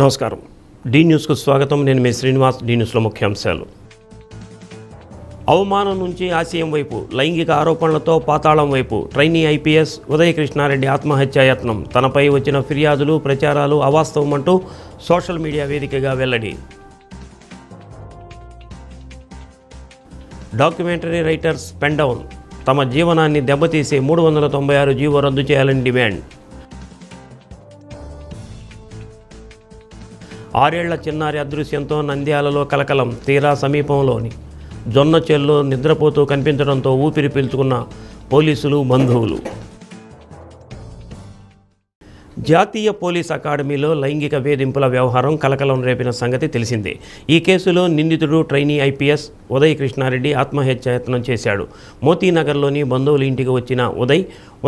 నమస్కారం. డి న్యూస్కు స్వాగతం. నేను మీ శ్రీనివాస్. డి న్యూస్లో ముఖ్యాంశాలు. అవమానం నుంచి ఆశయం వైపు, లైంగిక ఆరోపణలతో పాతాళం వైపు ట్రైనీ ఐపీఎస్ ఉదయ కృష్ణారెడ్డి ఆత్మహత్యాయత్నం. తనపై వచ్చిన ఫిర్యాదులు, ప్రచారాలు అవాస్తవమంటూ సోషల్ మీడియా వేదికగా వెల్లడి. Documentary writers pen down. తమ జీవనాన్ని దెబ్బతీసే 396 జీవో రద్దు చేయాలని డిమాండ్. 6 ఏళ్ల చిన్నారి అదృశ్యంతో నంద్యాలలో కలకలం. తీరా సమీపంలోని జొన్న చెల్లో నిద్రపోతూ కనిపించడంతో ఊపిరి పీల్చుకున్న పోలీసులు, బంధువులు. జాతీయ పోలీస్ అకాడమీలో లైంగిక వేధింపుల వ్యవహారం కలకలం రేపిన సంగతి తెలిసిందే. ఈ కేసులో నిందితుడు ట్రైనీ ఐపీఎస్ ఉదయ కృష్ణారెడ్డి ఆత్మహత్యాయత్నం చేశాడు. మోతీనగర్లోని బంధువుల ఇంటికి వచ్చిన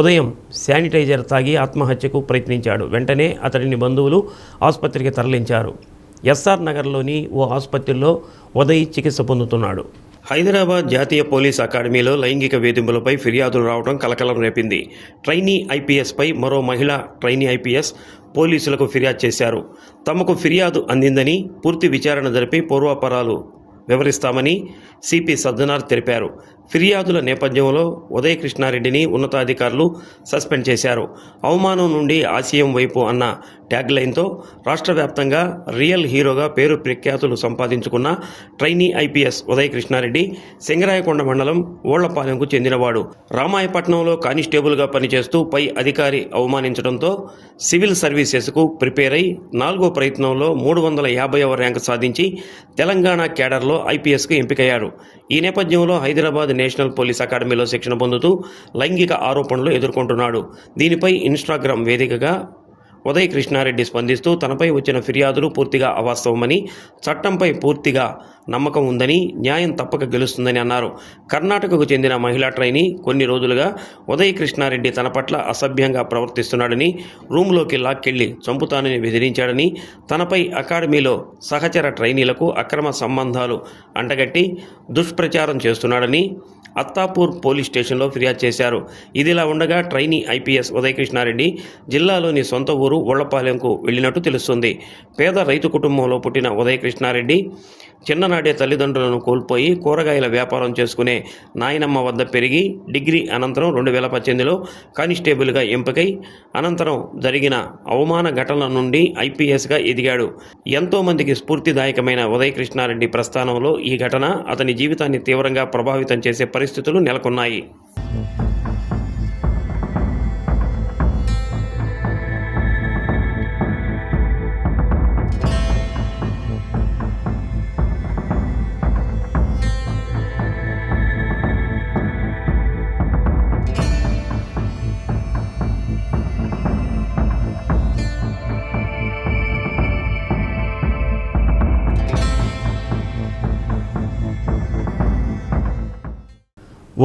ఉదయం శానిటైజర్ తాగి ఆత్మహత్యకు ప్రయత్నించాడు. వెంటనే అతడిని బంధువులు ఆసుపత్రికి తరలించారు. ఎస్ఆర్ నగర్లోని ఓ ఆసుపత్రిలో ఉదయ్ చికిత్స పొందుతున్నాడు. హైదరాబాద్ జాతీయ పోలీస్ అకాడమీలో లైంగిక వేధింపులపై ఫిర్యాదులు రావడం కలకలం రేపింది. ట్రైనీ ఐపీఎస్పై మరో మహిళా ట్రైనీ ఐపీఎస్ పోలీసులకు ఫిర్యాదు చేశారు. తమకు ఫిర్యాదు అందిందని, పూర్తి విచారణ జరిపి పూర్వాపరాలు వివరిస్తామని సిపి సజ్జనార్ తెలిపారు. ఫిర్యాదుల నేపథ్యంలో ఉదయ కృష్ణారెడ్డిని ఉన్నతాధికారులు సస్పెండ్ చేశారు. అవమానం నుండి ఆశయం వైపు అన్న ట్యాగ్లైన్తో రాష్ట్ర వ్యాప్తంగా రియల్ హీరోగా పేరు ప్రఖ్యాతులు సంపాదించుకున్న ట్రైనీ ఐపీఎస్ ఉదయ కృష్ణారెడ్డి సింగరాయకొండ మండలం ఓళ్లపాలెంకు చెందినవాడు. రామాయపట్నంలో కానిస్టేబుల్గా పనిచేస్తూ పై అధికారి అవమానించడంతో సివిల్ సర్వీసెస్కు ప్రిపేర్ అయి 4వ ప్రయత్నంలో 350వ ర్యాంకు సాధించి తెలంగాణ క్యాడర్లో ఐపీఎస్కు ఎంపికయ్యారు. ఈ నేపథ్యంలో హైదరాబాద్ నేషనల్ పోలీస్ అకాడమీలో శిక్షణ పొందుతూ లైంగిక ఆరోపణలు ఎదుర్కొంటున్నాడు. దీనిపై ఇన్స్టాగ్రామ్ వేదికగా ఉదయ కృష్ణారెడ్డి స్పందిస్తూ తనపై వచ్చిన ఫిర్యాదులు పూర్తిగా అవాస్తవమని, చట్టంపై పూర్తిగా నమ్మకం ఉందని, న్యాయం తప్పక గెలుస్తుందని అన్నారు. కర్ణాటకకు చెందిన మహిళా ట్రైనీ కొన్ని రోజులుగా ఉదయ కృష్ణారెడ్డి తన పట్ల అసభ్యంగా ప్రవర్తిస్తున్నాడని, రూమ్లోకి లాక్కెళ్లి చంపుతానని బెదిరించాడని, తనపై అకాడమీలో సహచర ట్రైనీలకు అక్రమ సంబంధాలు అంటగట్టి దుష్ప్రచారం చేస్తున్నాడని అత్తాపూర్ పోలీస్ స్టేషన్లో ఫిర్యాదు చేశారు. ఇదిలా ఉండగా ట్రైనీ ఐపీఎస్ ఉదయ కృష్ణారెడ్డి జిల్లాలోని సొంత ఊరు ఓళ్లపాలెంకు వెళ్లినట్టు తెలుస్తుంది. పేద రైతు కుటుంబంలో పుట్టిన ఉదయ కృష్ణారెడ్డి చిన్ననాడే తల్లిదండ్రులను కోల్పోయి కూరగాయల వ్యాపారం చేసుకునే నాయనమ్మ వద్ద పెరిగి డిగ్రీ అనంతరం 2018లో కానిస్టేబుల్గా ఎంపికై అనంతరం జరిగిన అవమాన ఘటనల నుండి ఐపీఎస్గా ఎదిగాడు. ఎంతోమందికి స్ఫూర్తిదాయకమైన ఉదయ కృష్ణారెడ్డి ప్రస్థానంలో ఈ ఘటన అతని జీవితాన్ని తీవ్రంగా ప్రభావితం చేసే పరిస్థితులు నెలకొన్నాయి.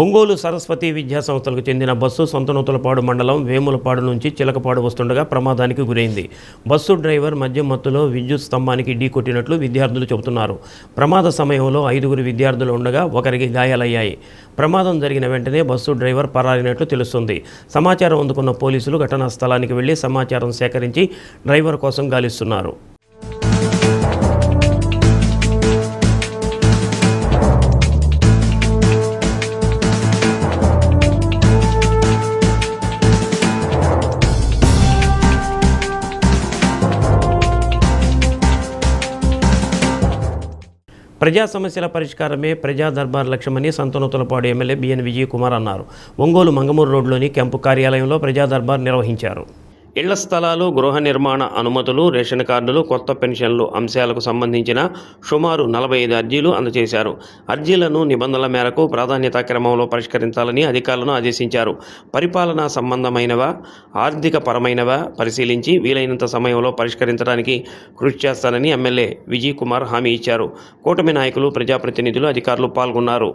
ఒంగోలు సరస్వతి విద్యా సంస్థలకు చెందిన బస్సు సొంతనూతలపాడు మండలం వేములపాడు నుంచి చిలకపాడు వస్తుండగా ప్రమాదానికి గురైంది. బస్సు డ్రైవర్ మద్యం మత్తులో విద్యుత్ స్తంభానికి ఢీకొట్టినట్లు విద్యార్థులు చెబుతున్నారు. ప్రమాద సమయంలో 5గురు విద్యార్థులు ఉండగా ఒకరికి గాయాలయ్యాయి. ప్రమాదం జరిగిన వెంటనే బస్సు డ్రైవర్ పరారినట్లు తెలుస్తుంది. సమాచారం అందుకున్న పోలీసులు ఘటనా స్థలానికి వెళ్లి సమాచారం సేకరించి డ్రైవర్ కోసం గాలిస్తున్నారు. ప్రజా సమస్యల పరిష్కారమే ప్రజా దర్బార్ లక్ష్యమని సంతనూతలపాడు ఎమ్మెల్యే బిఎన్ విజయ్ కుమార్ అన్నారు. ఒంగోలు మంగమూరు రోడ్లోని క్యాంపు కార్యాలయంలో ప్రజా దర్బార్ నిర్వహించారు. ఇళ్ల స్థలాలు, గృహ నిర్మాణ అనుమతులు, రేషన్ కార్డులు, కొత్త పెన్షన్లు అంశాలకు సంబంధించిన సుమారు 45 అర్జీలు అందజేశారు. అర్జీలను నిబంధనల మేరకు ప్రాధాన్యతా క్రమంలో పరిష్కరించాలని అధికారులను ఆదేశించారు. పరిపాలనా సంబంధమైనవా, ఆర్థిక పరమైనవా పరిశీలించి వీలైనంత సమయంలో పరిష్కరించడానికి కృషి చేస్తానని ఎమ్మెల్యే విజయ్ కుమార్ హామీ ఇచ్చారు. కూటమి నాయకులు, ప్రజాప్రతినిధులు, అధికారులు పాల్గొన్నారు.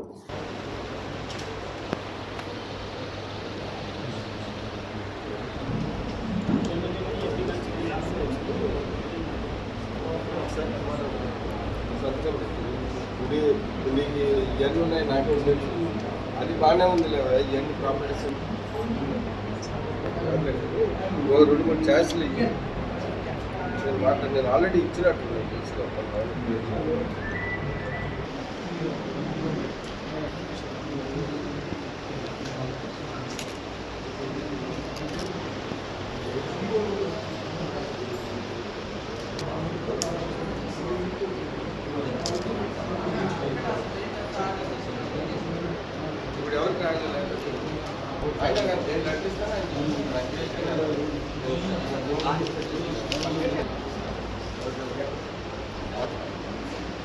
ఇవన్నీ ఉన్నాయి నాకు అది బాగానే ఉంది లేవా ఇవన్నీ ప్రాపర్టీస్ 2-3 ఛాయిస్లు ఇవి నేను ఆల్రెడీ ఇచ్చినట్టున్నాను తెలుసుకోవాలి. ఇప్పుడు ఎవరు కాదు అయినా కానీ నేను నటిస్తాను.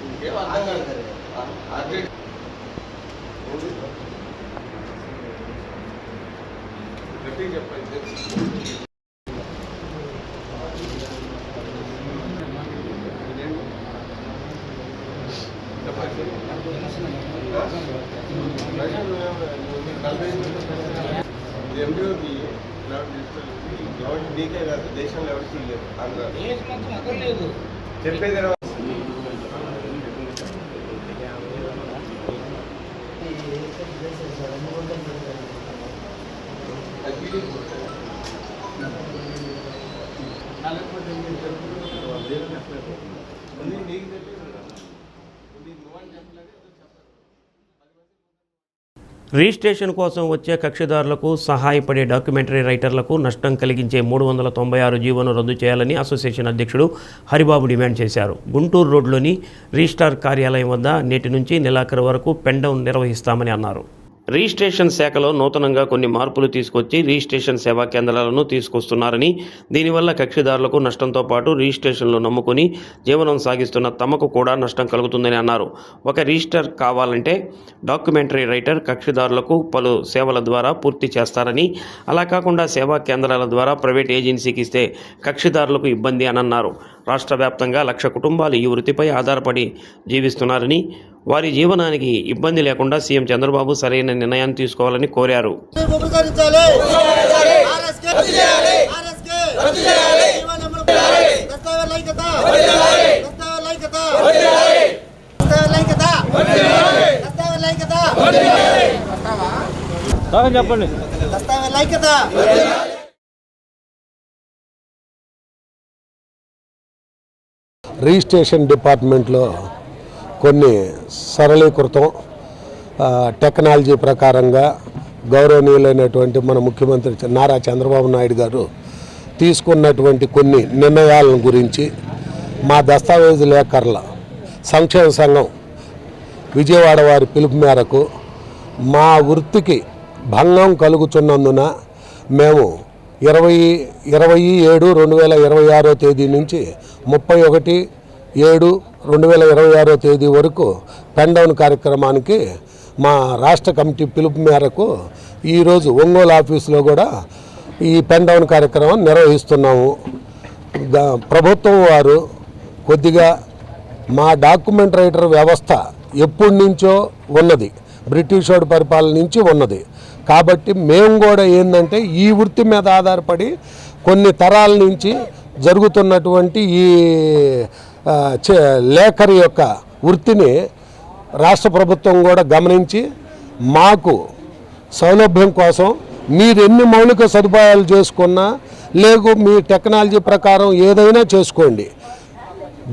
ఇంకేం అర్థం కాదు. గట్టిగా చెప్పండి. ఎండిఓకి ఎవరికి నీకే కాదు, దేశంలో ఎవరికి లేదు. ఆంధ్ర చెప్పేది రిజిస్ట్రేషన్ కోసం వచ్చే కక్షిదారులకు సహాయపడే డాక్యుమెంటరీ రైటర్లకు నష్టం కలిగించే 396 జీవోను రద్దు చేయాలని అసోసియేషన్ అధ్యక్షుడు హరిబాబు డిమాండ్ చేశారు. గుంటూరు రోడ్లోని రిజిస్ట్రార్ కార్యాలయం వద్ద నేటి నుంచి నెలాఖరు వరకు పెన్ డౌన్ నిర్వహిస్తామని అన్నారు. రిజిస్ట్రేషన్ శాఖలో నూతనంగా కొన్ని మార్పులు తీసుకొచ్చి రిజిస్ట్రేషన్ సేవా కేంద్రాలను తీసుకొస్తున్నారని, దీనివల్ల కక్షిదారులకు నష్టంతో పాటు రిజిస్ట్రేషన్లు నమ్ముకుని జీవనం సాగిస్తున్న తమకు కూడా నష్టం కలుగుతుందని అన్నారు. ఒక రిజిస్టర్ కావాలంటే డాక్యుమెంటరీ రైటర్ కక్షిదారులకు పలు సేవల ద్వారా పూర్తి చేస్తారని, అలా కాకుండా సేవా కేంద్రాల ద్వారా ప్రైవేట్ ఏజెన్సీకి ఇస్తే కక్షిదారులకు ఇబ్బంది అని అన్నారు. రాష్ట్ర వ్యాప్తంగా 1,00,000 కుటుంబాలు ఈ వృత్తిపై ఆధారపడి జీవిస్తున్నారని, వారి జీవనానికి ఇబ్బంది లేకుండా సీఎం చంద్రబాబు సరైన నిర్ణయాన్ని తీసుకోవాలని కోరారు. రిజిస్ట్రేషన్ డిపార్ట్మెంట్లో కొన్ని సరళీకృతం టెక్నాలజీ ప్రకారంగా గౌరవనీయులైనటువంటి మన ముఖ్యమంత్రి నారా చంద్రబాబు నాయుడు గారు తీసుకున్నటువంటి కొన్ని నిర్ణయాలను గురించి మా దస్తావేజు లేఖర్ల సంక్షేమ సంఘం విజయవాడ వారి పిలుపు మేరకు మా వృత్తికి భంగం కలుగుతున్నందున మేము 20/7/2026 తేదీ నుంచి 31/7/2026 తేదీ వరకు పెన్ డౌన్ కార్యక్రమానికి మా రాష్ట్ర కమిటీ పిలుపు మేరకు ఈరోజు ఒంగోలు ఆఫీసులో కూడా ఈ పెన్ డౌన్ కార్యక్రమం నిర్వహిస్తున్నాము. ప్రభుత్వం వారు కొద్దిగా మా డాక్యుమెంట్ రైటర్ వ్యవస్థ ఎప్పటి నుంచో ఉన్నది, బ్రిటిష్ వాడి పరిపాలన నుంచి ఉన్నది. కాబట్టి మేము కూడా ఏంటంటే ఈ వృత్తి మీద ఆధారపడి కొన్ని తరాల నుంచి జరుగుతున్నటువంటి ఈ లేఖరి యొక్క వృత్తిని రాష్ట్ర ప్రభుత్వం కూడా గమనించి మాకు సౌలభ్యం కోసం మీరు ఎన్ని మౌలిక సదుపాయాలు చేసుకున్నా లేకు మీ టెక్నాలజీ ప్రకారం ఏదైనా చేసుకోండి,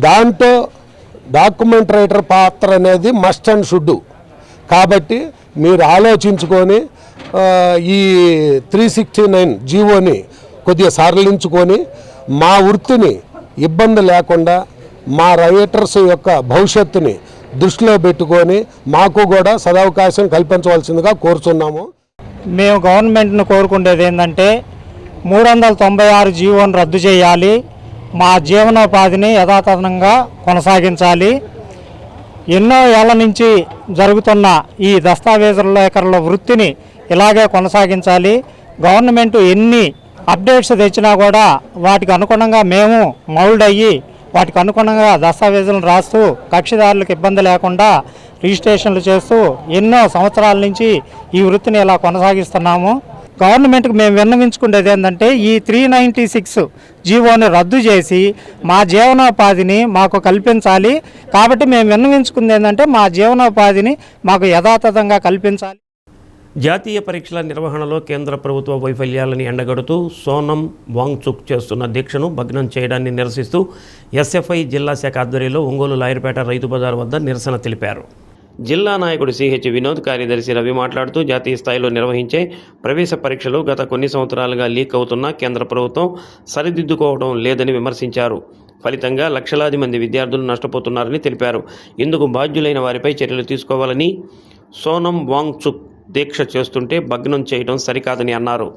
దాంట్లో డాక్యుమెంట్ రైటర్ పాత్ర అనేది మస్ట్ అండ్ షుడ్. కాబట్టి మీరు ఆలోచించుకొని ఈ 369 జీవోని కొద్దిగా సరళించుకొని మా వృత్తిని ఇబ్బంది లేకుండా మా రైటర్స్ యొక్క భవిష్యత్తుని దృష్టిలో పెట్టుకొని మాకు కూడా సదవకాశం కల్పించవలసిందిగా కోరుతున్నాము. మేము గవర్నమెంట్ను కోరుకునేది ఏంటంటే 396 జీవోను రద్దు చేయాలి, మా జీవనోపాధిని యథాతథంగా కొనసాగించాలి. ఎన్నో ఏళ్ల నుంచి జరుగుతున్న ఈ దస్తావేజుల లేఖరుల వృత్తిని ఇలాగే కొనసాగించాలి. గవర్నమెంట్ ఎన్ని అప్డేట్స్ తెచ్చినా కూడా వాటికి అనుగుణంగా మేము మౌల్డ్ అయ్యి వాటికి అనుగుణంగా దస్తావేజులను రాస్తూ కక్షిదారులకు ఇబ్బంది లేకుండా రిజిస్ట్రేషన్లు చేస్తూ ఎన్నో సంవత్సరాల నుంచి ఈ వృత్తిని ఇలా కొనసాగిస్తున్నాము. గవర్నమెంట్కి మేము విన్నవించుకునేది ఏంటంటే ఈ 396 జీవోని రద్దు చేసి మా జీవనోపాధిని మాకు కల్పించాలి. కాబట్టి మేము విన్నవించుకునేది ఏంటంటే మా జీవనోపాధిని మాకు యథాతథంగా కల్పించాలి. జాతీయ పరీక్షల నిర్వహణలో కేంద్ర ప్రభుత్వ వైఫల్యాలని ఎండగడుతూ సోనం వాంగ్చుక్ చేస్తున్న దీక్షను భగ్నం చేయడాన్ని నిరసిస్తూ ఎస్ఎఫ్ఐ జిల్లా శాఖ ఆధ్వర్యంలో ఒంగోలు లాయర్పేట రైతు బజార్ వద్ద నిరసన తెలిపారు. జిల్లా నాయకుడు సిహెచ్ వినోద్, కార్యదర్శి రవి మాట్లాడుతూ జాతీయ స్థాయిలో నిర్వహించే ప్రవేశ పరీక్షలు గత కొన్ని సంవత్సరాలుగా లీక్ అవుతున్నా కేంద్ర ప్రభుత్వం సరిదిద్దుకోవడం లేదని విమర్శించారు. ఫలితంగా లక్షలాది మంది విద్యార్థులు నష్టపోతున్నారని తెలిపారు. ఇందుకు బాధ్యులైన వారిపై చర్యలు తీసుకోవాలని సోనం వాంగ్చుక్ దీక్ష చేస్తుంటే భగ్నం చేయడం సరికాదని అన్నారు.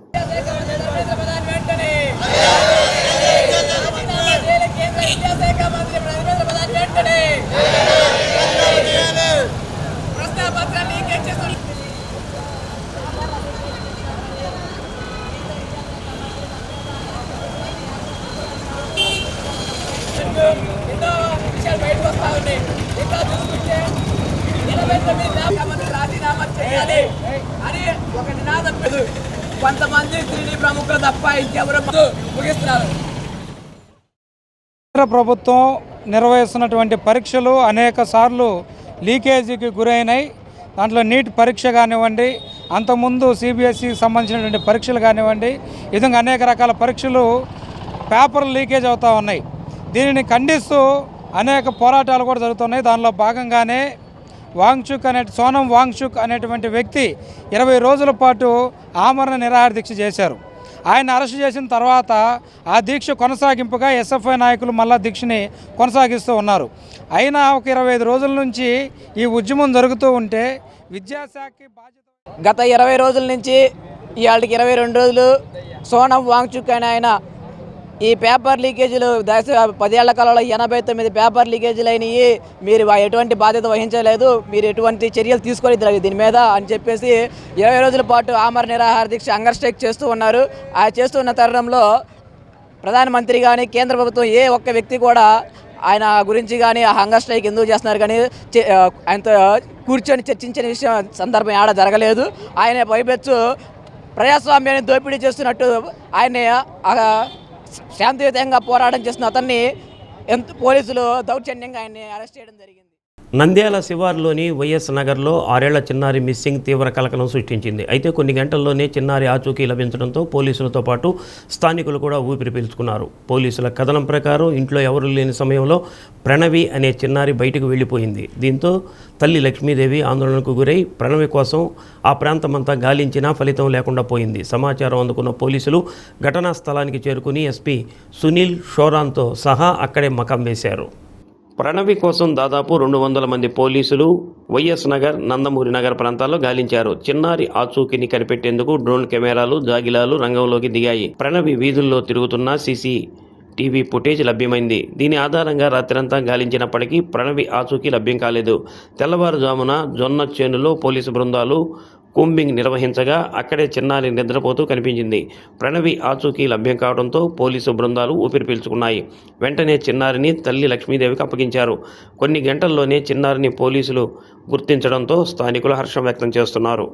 కొంతమంది ప్రముఖులు తప్ప ఇంకెవరు ముగిస్తున్నారు. కేంద్ర ప్రభుత్వం నిర్వహిస్తున్నటువంటి పరీక్షలు అనేక సార్లు లీకేజీకి గురైనాయి. దాంట్లో నీట్ పరీక్ష కానివ్వండి, అంతకుముందు సిబిఎస్ఈకి సంబంధించినటువంటి పరీక్షలు కానివ్వండి, ఈ విధంగా అనేక రకాల పరీక్షలు పేపర్లు లీకేజ్ అవుతూ ఉన్నాయి. దీనిని ఖండిస్తూ అనేక పోరాటాలు కూడా జరుగుతున్నాయి. దానిలో భాగంగానే సోనం వాంగ్చుక్ అనేటువంటి వ్యక్తి 20 రోజుల పాటు ఆమరణ నిరాహార దీక్ష చేశారు. ఆయన అరెస్ట్ చేసిన తర్వాత ఆ దీక్ష కొనసాగింపుగా ఎస్ఎఫ్ఐ నాయకులు మళ్ళా దీక్షని కొనసాగిస్తూ ఉన్నారు. అయినా ఒక 25 రోజుల నుంచి ఈ ఉద్యమం జరుగుతూ ఉంటే విద్యాశాఖకి బాధ్యత. గత 20 రోజుల నుంచి ఇవాళకి 22 రోజులు సోనం వాంగ్చుక్ అని ఆయన ఈ పేపర్ లీకేజీలు 10 ఏళ్ల కాలంలో 89 పేపర్ లీకేజీలు అయినాయి, మీరు ఎటువంటి బాధ్యత వహించలేదు, మీరు ఎటువంటి చర్యలు తీసుకోలేదు దీని మీద అని చెప్పేసి 20 రోజుల పాటు ఆమరణ నిరాహార దీక్ష హంగర్ స్ట్రైక్ చేస్తూ ఉన్నారు. ఆ చేస్తున్న తరుణంలో ప్రధానమంత్రి కానీ కేంద్ర ప్రభుత్వం ఏ ఒక్క వ్యక్తి కూడా ఆయన గురించి కానీ ఆ హంగర్ స్ట్రైక్ ఎందుకు చేస్తున్నారు కానీ ఆయనతో కూర్చొని చర్చించిన విషయం సందర్భం ఏడా జరగలేదు. ఆయన పైపెచ్చు ప్రజాస్వామ్యాన్ని దోపిడీ చేస్తున్నట్టు ఆయన్ని శాంతియుతంగా పోరాటం చేస్తున్న అతన్ని పోలీసులు దౌర్జన్యంగా ఆయన్ని అరెస్ట్ చేయడం జరిగింది. నంద్యాల శివార్లోని వైఎస్ నగర్లో 6 ఏళ్ల చిన్నారి మిస్సింగ్ తీవ్ర కలకలం సృష్టించింది. అయితే కొన్ని గంటల్లోనే చిన్నారి ఆచూకీ లభించడంతో పోలీసులతో పాటు స్థానికులు కూడా ఊపిరి పీల్చుకున్నారు. పోలీసుల కథనం ప్రకారం ఇంట్లో ఎవరూ లేని సమయంలో ప్రణవి అనే చిన్నారి బయటకు వెళ్ళిపోయింది. దీంతో తల్లి లక్ష్మీదేవి ఆందోళనకు గురై ప్రణవి కోసం ఆ ప్రాంతమంతా గాలించినా ఫలితం లేకుండా పోయింది. సమాచారం అందుకున్న పోలీసులు ఘటనా స్థలానికి చేరుకుని ఎస్పీ సునీల్ షోరాన్తో సహా అక్కడే మకాం వేశారు. ప్రణవి కోసం దాదాపు 200 మంది పోలీసులు వైఎస్ నగర్, నందమూరి నగర్ ప్రాంతాల్లో గాలించారు. చిన్నారి ఆచూకీని కనిపెట్టేందుకు డ్రోన్ కెమెరాలు, జాగిలాలు రంగంలోకి దిగాయి. ప్రణవి వీధుల్లో తిరుగుతున్న CCTV ఫుటేజ్ లభ్యమైంది. దీని ఆధారంగా రాత్రంతా గాలించినప్పటికీ ప్రణవి ఆచూకీ లభ్యం కాలేదు. తెల్లవారుజామున జొన్న చేనులో పోలీసు బృందాలు కూంబింగ్ నిర్వహించగా అక్కడే చిన్నారి నిద్రపోతూ కనిపించింది. ప్రణవి ఆచూకీ లభ్యం కావడంతో పోలీసు బృందాలు ఊపిరి పీల్చుకున్నాయి. వెంటనే చిన్నారిని తల్లి లక్ష్మీదేవికి అప్పగించారు. కొన్ని గంటల్లోనే చిన్నారిని పోలీసులు గుర్తించడంతో స్థానికులు హర్షం వ్యక్తం చేస్తున్నారు.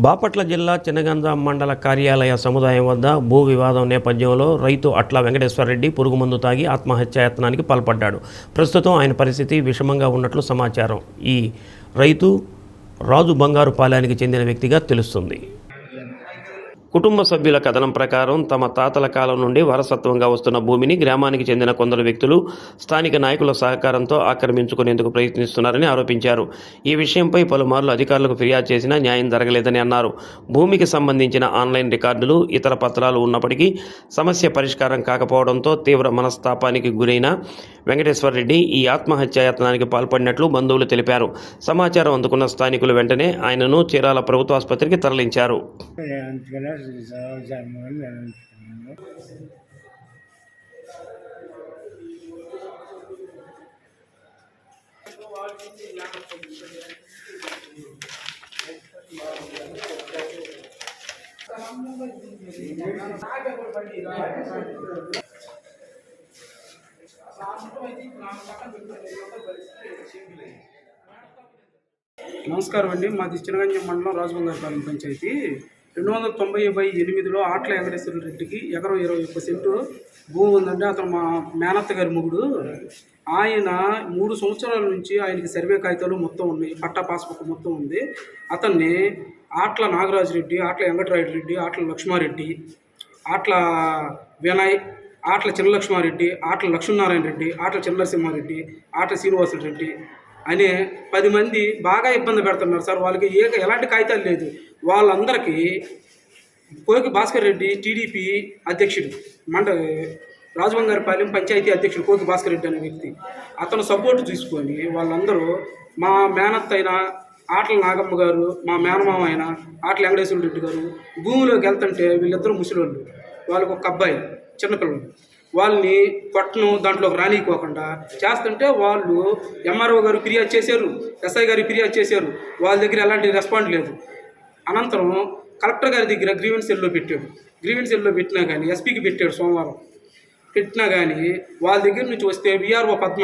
బాపట్ల జిల్లా చినగంజాం మండల కార్యాలయ సముదాయం వద్ద భూ వివాదం నేపథ్యంలో రైతు అట్ల వెంకటేశ్వరరెడ్డి పురుగుమందు తాగి ఆత్మహత్యాయత్నానికి పాల్పడ్డాడు. ప్రస్తుతం ఆయన పరిస్థితి విషమంగా ఉన్నట్లు సమాచారం. ఈ రైతు రాజు బంగారుపాలెనికి చెందిన వ్యక్తిగా తెలుస్తుంది. కుటుంబ సభ్యుల కథనం ప్రకారం తమ తాతల కాలం నుండి వారసత్వంగా వస్తున్న భూమిని గ్రామానికి చెందిన కొందరు వ్యక్తులు స్థానిక నాయకుల సహకారంతో ఆక్రమించుకునేందుకు ప్రయత్నిస్తున్నారని ఆరోపించారు. ఈ విషయంపై పలుమార్లు అధికారులకు ఫిర్యాదు చేసినా న్యాయం జరగలేదని అన్నారు. భూమికి సంబంధించిన ఆన్లైన్ రికార్డులు, ఇతర పత్రాలు ఉన్నప్పటికీ సమస్య పరిష్కారం కాకపోవడంతో తీవ్ర మనస్తాపానికి గురైన వెంకటేశ్వరరెడ్డి ఈ ఆత్మహత్యాయత్నానికి పాల్పడినట్లు బంధువులు తెలిపారు. సమాచారం అందుకున్న స్థానికులు వెంటనే ఆయనను చీరాల ప్రభుత్వ ఆసుపత్రికి తరలించారు. నమస్కారం అండి. మాది చినగంజం మండలం రాజబంగారపాలెం పంచాయతీ. 290/8లో ఆట్ల వెంకటేశ్వర రెడ్డికి ఎకరం 21 సెంటు భూమి ఉందండి. అతను మా మేనత్త గారి మొగుడు. ఆయన 3 సంవత్సరాల నుంచి ఆయనకి సర్వే కాగితాలు మొత్తం ఉన్నాయి, పట్టా పాస్బుక్ మొత్తం ఉంది. అతన్ని ఆట్ల నాగరాజు రెడ్డి, ఆట్ల వెంకటరాయుడు రెడ్డి, ఆట్ల లక్ష్మారెడ్డి, ఆట్ల వినయ్, ఆట్ల చిన్నలక్ష్మారెడ్డి, ఆట్ల లక్ష్మీనారాయణ రెడ్డి, ఆట్ల చిన్నరసింహారెడ్డి, ఆట్ల శ్రీనివాసులు రెడ్డి అనే 10 మంది బాగా ఇబ్బంది పెడుతున్నారు సార్. వాళ్ళకి ఎలాంటి కాగితాలు లేదు. వాళ్ళందరికీ కోకి భాస్కర్ రెడ్డి టీడీపీ అధ్యక్షుడు, రాజబంగారపాలెం పంచాయతీ అధ్యక్షుడు కోకి భాస్కర్ రెడ్డి అనే వ్యక్తి, అతను సపోర్ట్ తీసుకొని వాళ్ళందరూ మా మేనత్త అయిన ఆట్ల నాగమ్మ గారు, మా మేనమామ అయిన ఆట్ల వెంకటేశ్వర రెడ్డి గారు భూమిలోకి వెళ్తుంటే వీళ్ళిద్దరూ ముసలోళ్ళు, వాళ్ళకు ఒక అబ్బాయి చిన్నపిల్లలు, వాళ్ళని కొట్టను దాంట్లోకి రానికోకుండా చేస్తుంటే వాళ్ళు ఎంఆర్ఓ గారు ఫిర్యాదు చేశారు, ఎస్ఐ గారు ఫిర్యాదు చేశారు. వాళ్ళ దగ్గర ఎలాంటి రెస్పాండ్ లేదు. అనంతరం కలెక్టర్ గారి దగ్గర గ్రీవెన్స్ సెల్లో పెట్టాడు. గ్రీవెన్స్ సెల్లో పెట్టినా కానీ ఎస్పీకి పెట్టాడు సోమవారం. పెట్టినా కానీ వాళ్ళ దగ్గర నుంచి వస్తే విఆర్ఓ పద్మ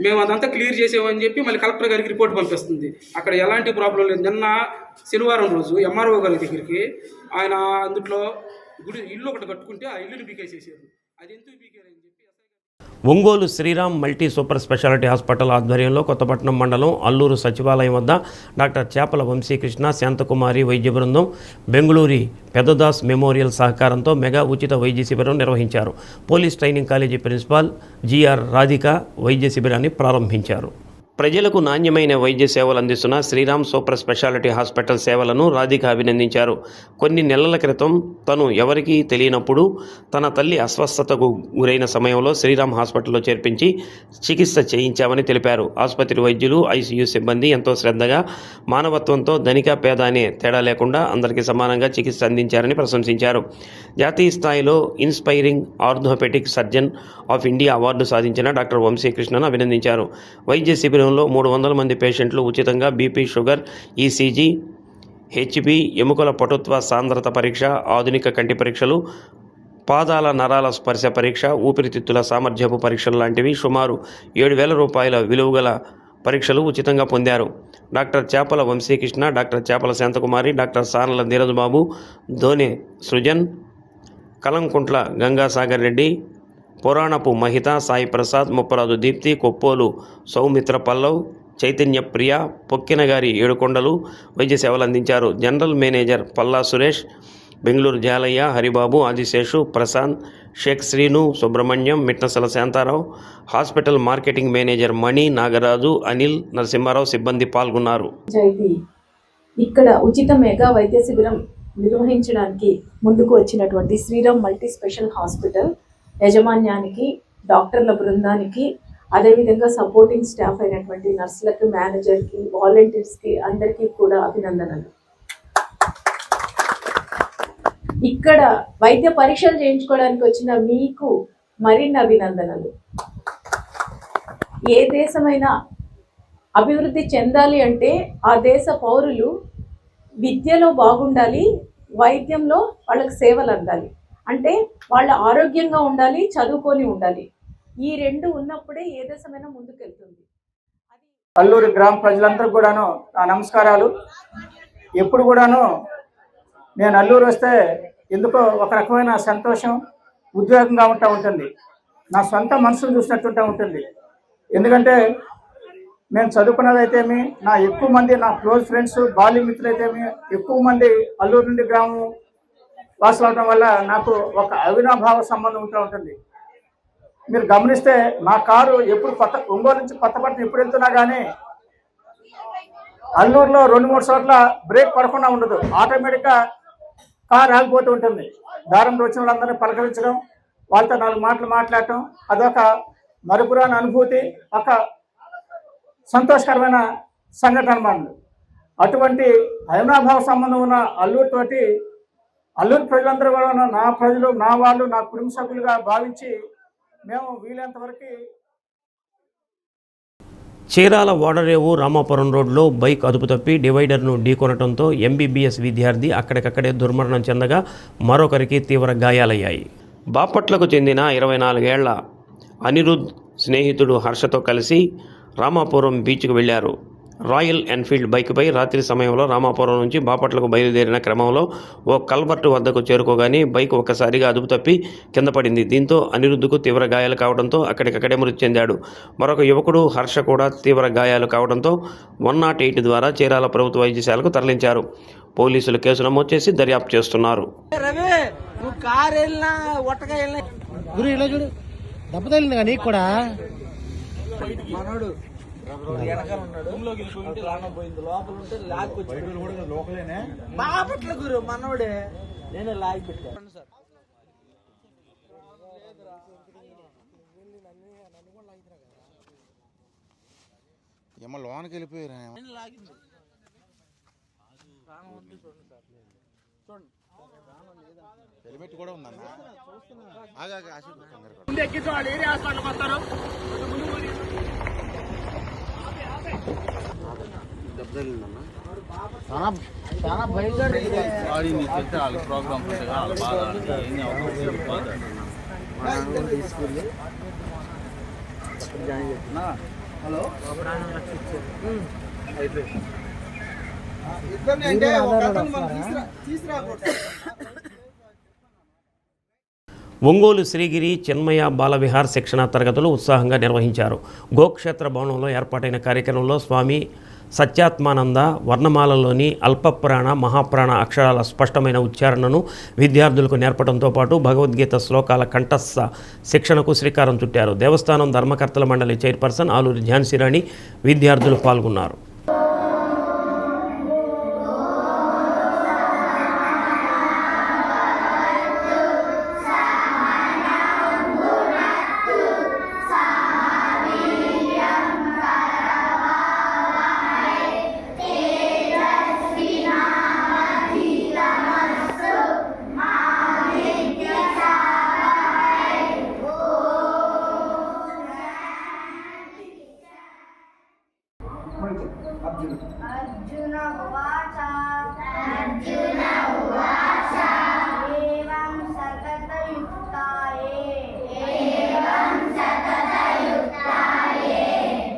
మేము అదంతా క్లియర్ చేసామని చెప్పి మళ్ళీ కలెక్టర్ గారికి రిపోర్ట్ పంపిస్తుంది. అక్కడ ఎలాంటి ప్రాబ్లం లేదు. నిన్న శనివారం రోజు ఎంఆర్ఓ గారి దగ్గరికి ఆయన అందుట్లో ఇల్లు ఒకటి కట్టుకుంటే ఆ ఇల్లుని పీకేసేసారు. అది ఎందుకు పీకారని చెప్పి Ongole Sriram multi super speciality hospital ఆధ్వర్యంలో కొత్తపట్నం మండలం అల్లూరు సచివాలయం వద్ద డాక్టర్ చేపల వంశీకృష్ణ, శాంతకుమారి వైద్య బృందం, బెంగళూరి పెద్దదాస్ మెమోరియల్ సహకారంతో మెగా ఉచిత వైద్య శిబిరం నిర్వహించారు. Police training college principal GR Radhika వైద్య శిబిరాన్ని ప్రారంభించారు. ప్రజలకు నాణ్యమైన వైద్య సేవలు అందిస్తున్న శ్రీరామ్ సూపర్ స్పెషాలిటీ హాస్పిటల్ సేవలను రాధిక అభినందించారు. కొన్ని నెలల క్రితం తను ఎవరికీ తెలియనప్పుడు తన తల్లి అస్వస్థతకు గురైన సమయంలో శ్రీరామ్ హాస్పిటల్లో చేర్పించి చికిత్స చేయించామని తెలిపారు. ఆసుపత్రి వైద్యులు, ఐసీయూ సిబ్బంది ఎంతో శ్రద్ధగా, మానవత్వంతో ధనిక పేద అనే తేడా లేకుండా అందరికీ సమానంగా చికిత్స అందించారని ప్రశంసించారు. జాతీయ స్థాయిలో inspiring orthopaedic surgeon of India award సాధించిన డాక్టర్ వంశీకృష్ణను అభినందించారు. వైద్య శిబిరంలో 300 మంది పేషెంట్లు ఉచితంగా బీపీ, షుగర్, ఈసీజీ, హెచ్బి, ఎముకల పటుత్వ సాంద్రత పరీక్ష, ఆధునిక కంటి పరీక్షలు, పాదాల నరాల స్పర్శ పరీక్ష, ఊపిరితిత్తుల సామర్థ్యపు పరీక్షలు లాంటివి సుమారు 7,000 రూపాయల విలువగల పరీక్షలు ఉచితంగా పొందారు. డాక్టర్ చేపల వంశీకృష్ణ, డాక్టర్ చేపల శాంతకుమారి, డాక్టర్ సానల ధీరజ్బాబు, దోనె సృజన్, కలంకుంట్ల గంగాసాగర్ రెడ్డి, పురాణపు మహిత, సాయి ప్రసాద్, ముప్పరాజు దీప్తి, కొప్పోలు సౌమిత్ర పల్లవ్, చైతన్య ప్రియ, పొక్కినగారి ఏడుకొండలు వైద్య సేవలు అందించారు. General manager Palla Suresh, Bengaluru Jalaiah, Haribabu, Adiseshu, Prashanth, Shaik Srinu, Subrahmanyam, Mitnasala Shantarao, hospital marketing manager Mani, Nagaraju, Anil, Narasimharao సిబ్బంది పాల్గొన్నారు. ఇక్కడ ఉచిత మెగా వైద్య శిబిరం నిర్వహించడానికి ముందుకు వచ్చినటువంటి శ్రీరామ్ మల్టీ స్పెషల్ హాస్పిటల్ యాజమాన్యానికి, డాక్టర్ల బృందానికి, అదేవిధంగా సపోర్టింగ్ స్టాఫ్ అయినటువంటి నర్సులకు, మేనేజర్కి, వాలంటీర్స్కి అందరికీ కూడా అభినందనలు. ఇక్కడ వైద్య పరీక్షలు చేయించుకోవడానికి వచ్చిన మీకు మరిన్ని అభినందనలు. ఏ దేశమైనా అభివృద్ధి చెందాలి అంటే ఆ దేశ పౌరులు విద్యలో బాగుండాలి, వైద్యంలో వాళ్ళకి సేవలు అందాలి. అంటే వాళ్ళు ఆరోగ్యంగా ఉండాలి, చదువుకొని ఉండాలి. ఈ రెండు ఉన్నప్పుడే ఏ దేశమైనా ముందుకెళ్తుంది. అల్లూరు గ్రామ ప్రజలందరూ కూడాను నా నమస్కారాలు. ఎప్పుడు కూడాను నేను అల్లూరు వస్తే ఎందుకో ఒక రకమైన సంతోషం, ఉద్వేగంగా ఉంటుంది. నా సొంత మనసును చూసినట్టు ఉంటుంది. ఎందుకంటే నేను చదువుకున్నదైతేమి, నా ఎక్కువ మంది నా క్లోజ్ ఫ్రెండ్స్, బాల్య మిత్రులైతేమి ఎక్కువ మంది అల్లూరు నుండి గ్రామం వాసులు అవడం వల్ల నాకు ఒక అవినాభావ సంబంధం ఉంటుంది. మీరు గమనిస్తే నా కారు ఎప్పుడు ఒంగోలు నుంచి కొత్తపట్నం ఎప్పుడు వెళ్తున్నా కానీ అల్లూరులో 2-3 చోట్ల బ్రేక్ పడకుండా ఉండదు. ఆటోమేటిక్గా కారు ఆగిపోతూ ఉంటుంది. దారంలో వచ్చిన వాళ్ళందరినీ పలకరించడం, వాళ్ళతో 4 మాటలు మాట్లాడటం అదొక మరుపురాని అనుభూతి, ఒక సంతోషకరమైన సంఘటన అన్నమాట. అటువంటి అవినాభావ సంబంధం ఉన్న అల్లూరుతోటి అల్లూరు ప్రజలందరూ కూడా నా ప్రజలు, నా వాళ్ళు, నా కుటుంబ సభ్యులుగా భావించి మేము వీలైనంత వరకు. చీరాల ఓడరేవు రామాపురం రోడ్లో బైక్ అదుపు తప్పి డివైడర్ను ఢీకొనడంతో ఎంబీబీఎస్ విద్యార్థి అక్కడికక్కడే దుర్మరణం చెందగా మరొకరికి తీవ్ర గాయాలయ్యాయి. బాపట్లకు చెందిన 24 ఏళ్ల అనిరుద్ స్నేహితుడు హర్షతో కలిసి రామాపురం బీచ్కు వెళ్లారు. రాయల్ ఎన్ఫీల్డ్ బైక్పై రాత్రి సమయంలో రామాపురం నుంచి బాపట్లకు బయలుదేరిన క్రమంలో ఓ కల్వర్టు వద్దకు చేరుకోగానే బైక్ ఒక్కసారిగా అదుపు తప్పి కింద పడింది. దీంతో అనిరుద్ధ్కు తీవ్ర గాయాలు కావడంతో అక్కడికక్కడే మృతి చెందాడు. మరొక యువకుడు హర్ష కూడా తీవ్ర గాయాలు కావడంతో 108 ద్వారా చీరాల ప్రభుత్వ వైద్యశాలకు తరలించారు. పోలీసులు కేసు నమోదు చేసి దర్యాప్తు చేస్తున్నారు. బాపట్ల గురు మనోడే నేను లాగి పెట్టాను సార్. ఏమో లోనకి వెళ్ళిపోయారు. హెల్మెట్ కూడా ఉందన్న. చాలా భయంకర ప్రోగ్రామ్ హలో ఒంగోలు శ్రీగిరి చిన్మయ బాలవిహార్ శిక్షణా తరగతులు ఉత్సాహంగా నిర్వహించారు. గోక్షేత్ర భవనంలో ఏర్పాటైన కార్యక్రమంలో స్వామి సత్యాత్మానంద వర్ణమాలలోని అల్పప్రాణ మహాప్రాణ అక్షరాల స్పష్టమైన ఉచ్చారణను విద్యార్థులకు నేర్పడంతో పాటు భగవద్గీత శ్లోకాల కంఠస్థ శిక్షణకు శ్రీకారం చుట్టారు. దేవస్థానం ధర్మకర్తల మండలి చైర్పర్సన్ ఆలూరి ఝాన్సీరాణి విద్యార్థులు పాల్గొన్నారు. अर्जुन उवाच एवं सततयुक्ताये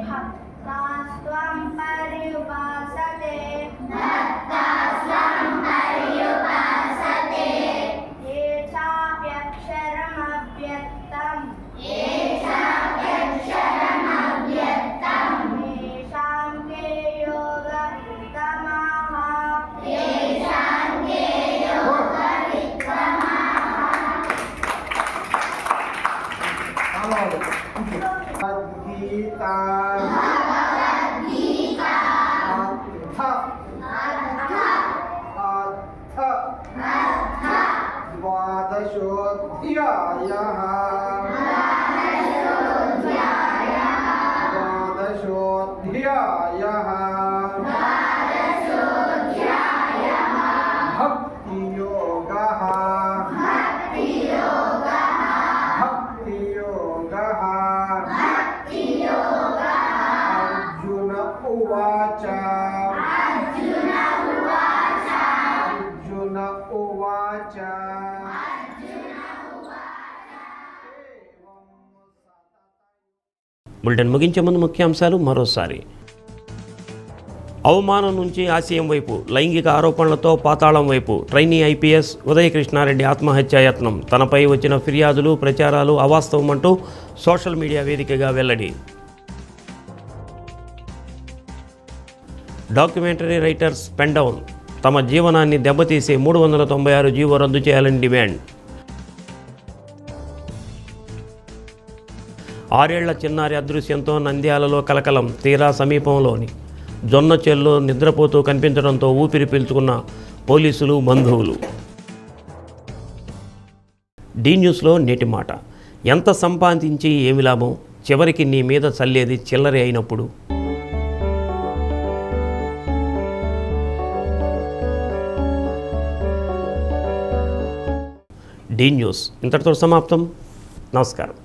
भक्तास्त्वं पर्युपासते ये चाप्यक्षरमव्यक्तम् బులెటిన్ ముగించే ముందు ముఖ్యాంశాలు మరోసారి. అవమానం నుంచి ఆశయం వైపు, లైంగిక ఆరోపణలతో పాతాళం వైపు ట్రైనీ ఐపీఎస్ ఉదయకృష్ణారెడ్డి ఆత్మహత్యాయత్నం. తనపై వచ్చిన ఫిర్యాదులు ప్రచారాలు అవాస్తవమంటూ సోషల్ మీడియా వేదికగా వెల్లడి. Documentary writers pen down. తమ జీవనాన్ని దెబ్బతీసే 396 జీవో రద్దు చేయాలని డిమాండ్. 6 ఏళ్ల చిన్నారి అదృశ్యంతో నంద్యాలలో కలకలం. తీరా సమీపంలోని జొన్నచెల్లో నిద్రపోతూ కనిపించడంతో ఊపిరి పీల్చుకున్న పోలీసులు, బంధువులు. డి న్యూస్లో నేటి మాట. ఎంత సంపాదించి ఏమి లాభం, చివరికి నీ మీద చల్లేది చిల్లరే అయినప్పుడు. డి న్యూస్ ఇంతటితో సమాప్తం. నమస్కారం.